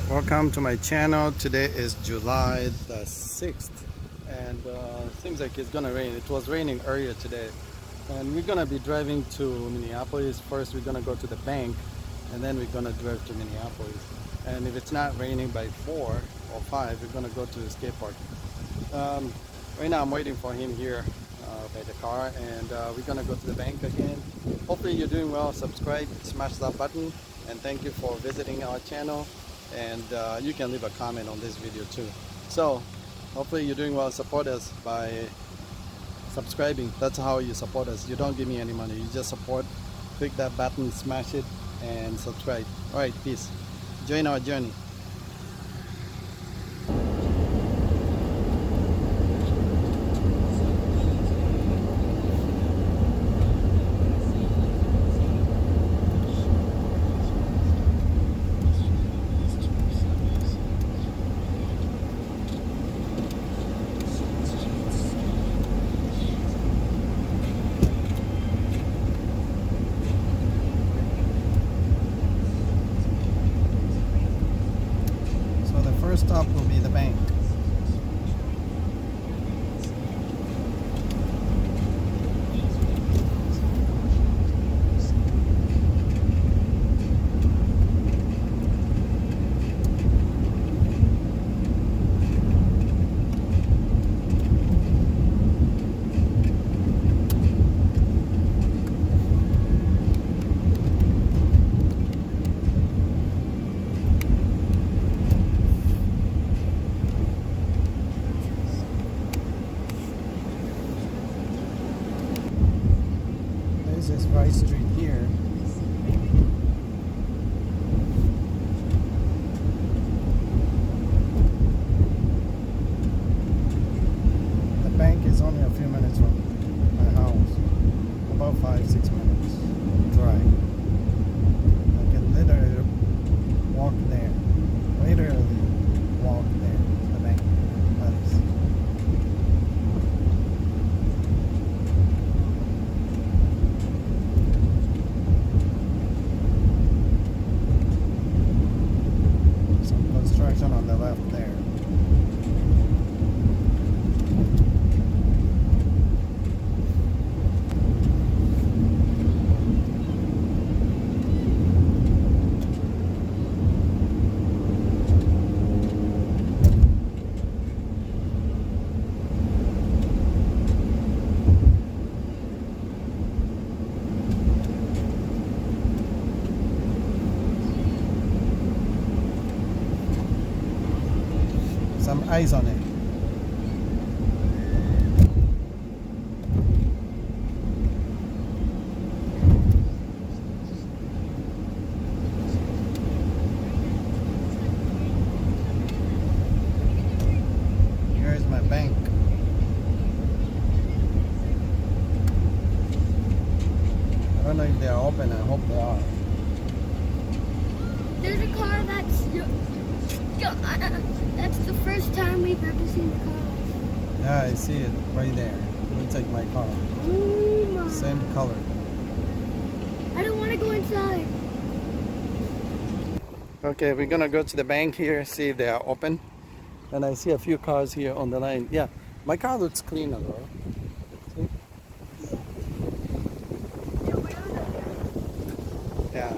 Welcome to my channel. Today is July the 6th and seems like it's gonna rain. It was raining earlier today and we're gonna be driving to Minneapolis. First we're gonna go to the bank and then we're gonna drive to Minneapolis, and if it's not raining by 4 or 5 we're gonna go to the skate park. Right now I'm waiting for him here by the car, and we're gonna go to the bank again. Hopefully you're doing well. Subscribe, smash that button, and thank you for visiting our channel. And you can leave a comment on this video too. So hopefully you're doing well. Support us by subscribing. That's how you support us. You don't give me any money, you just support. Click that button, smash it, and subscribe. All right, peace. Join our journey. First stop will be the bank. This is Rice Street here. The bank is only a few minutes from my house, about 5-6 minutes drive. I can literally walk there, literally walk there to the bank. Construction on the left there. Some ice on it. Here's my bank. I don't know if they are open. I hope they are. There's a car that's the first time we've ever seen the car. Yeah, I see it right there. Looks like my car. Oh my. Same color. I don't want to go inside. Okay, we're gonna go to the bank here, see if they are open. And I see a few cars here on the line. Yeah, my car looks clean as well. See? Yeah,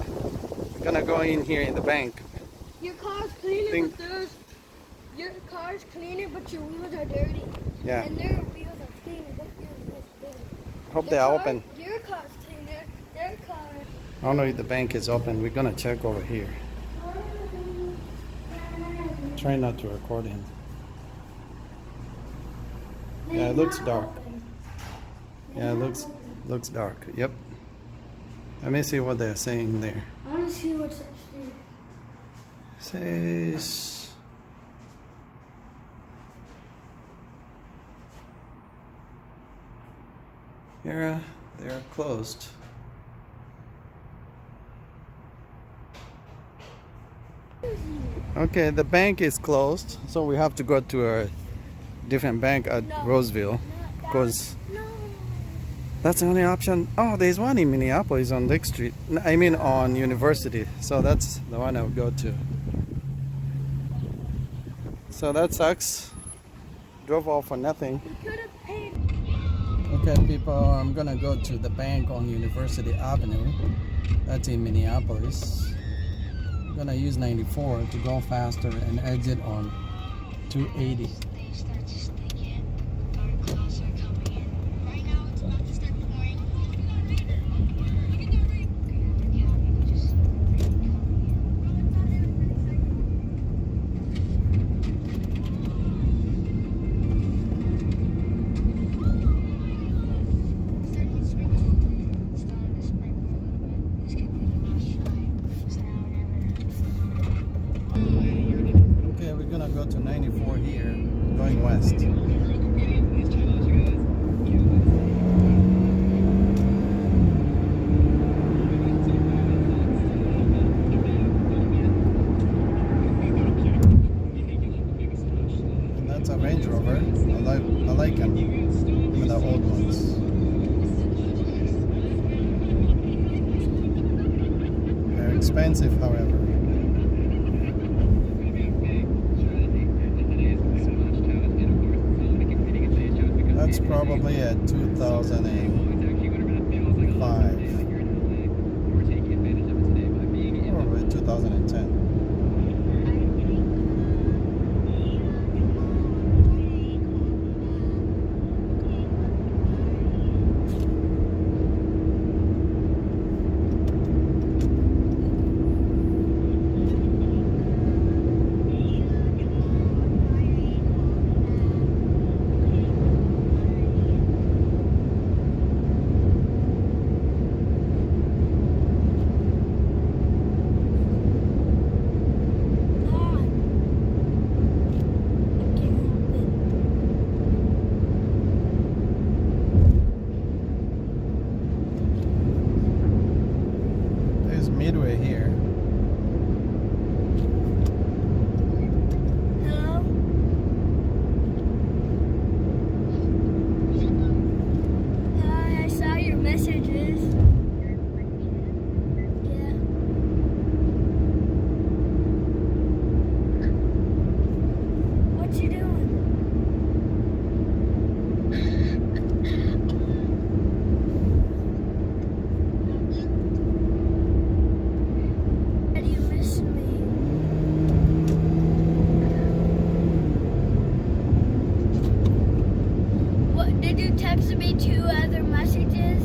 we're gonna go in here in the bank. Your car's cleaner, your car's cleaner, but your wheels are dirty. Yeah. And their wheels are cleaner, but your wheels are dirty. Hope they are open. Your car's cleaner, their car. I don't know if the bank is open. We're gonna check over here. Try not to record him. Yeah, it looks dark. Yeah, it looks dark. Yep. Let me see what they're saying there. I want to see what's actually. Says yeah, they're closed. Okay, the bank is closed, so we have to go to a different bank at Roseville because that's the only option. Oh, there's one in Minneapolis on Lake Street. I mean on University, so that's the one I would go to. So that sucks. Drove off for nothing. We could have paid. Okay, people, I'm gonna go to the bank on University Avenue. That's in Minneapolis. I'm gonna use 94 to go faster and exit on 280. Okay, we're gonna go to 94 here, going west. And that's a Range Rover. I like them, even the old ones. They're expensive, however. That's probably a 2005 or 2010. Midway here. Hello? Hi, I saw your messages. Yeah. What you doing? You miss me. What did you text me 2 other messages?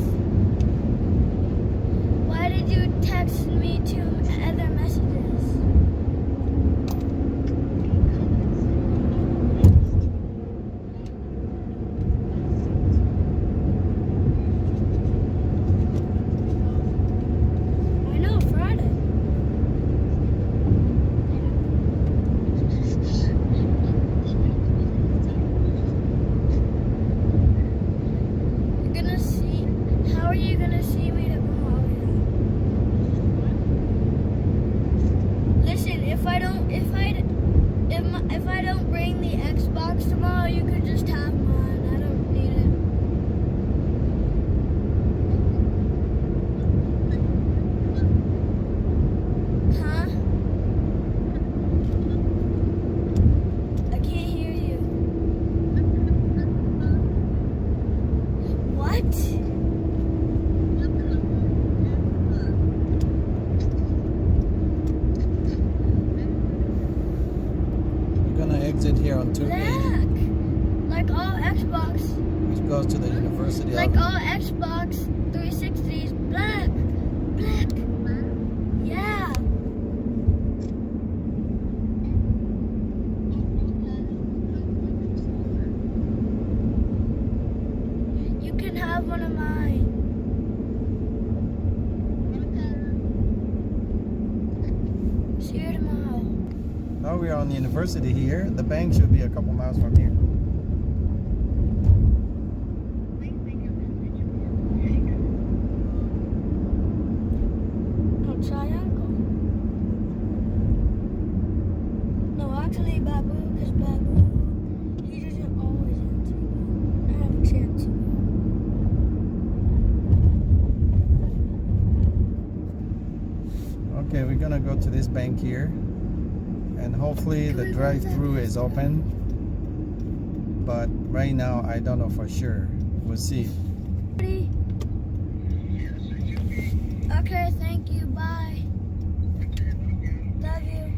Why did you text me 2 other messages? I know, Friday. You're gonna see. How are you gonna see me tomorrow? Listen, if I don't bring the Xbox tomorrow, you could just have mine. I don't need it. Huh? I can't hear you. What? We're gonna exit here on 280, Black. Like all Xbox. which goes to the University Like Avenue. all Xbox 360s. Black. Black. Yeah. You can have one of mine. See you tomorrow. Now we are on the university here. The bank should be a couple miles from here. Oh, triangle. No, actually, Babu, because Babu, he doesn't always answer. I have a chance. Okay, we're gonna go to this bank here and hopefully the drive-through is open, but right now I don't know for sure. We'll see. Okay, thank you. Bye. Love you.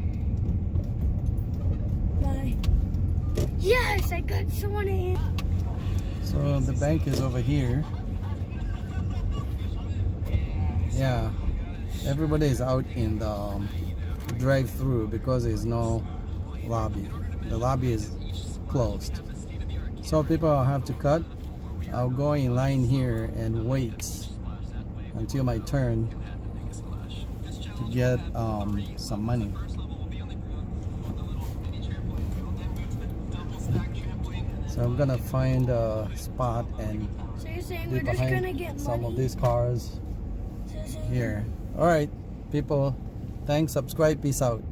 Bye. Yes, I got someone in. So the bank is over here. Yeah, everybody is out in the drive-through because there's no lobby. The lobby is closed. So people have to cut. I'll go in line here and wait until my turn to get some money. So I'm gonna find a spot and So you're saying be we're just gonna behind get some money? of these cars So you're saying here. All right, people, thanks, subscribe, peace out.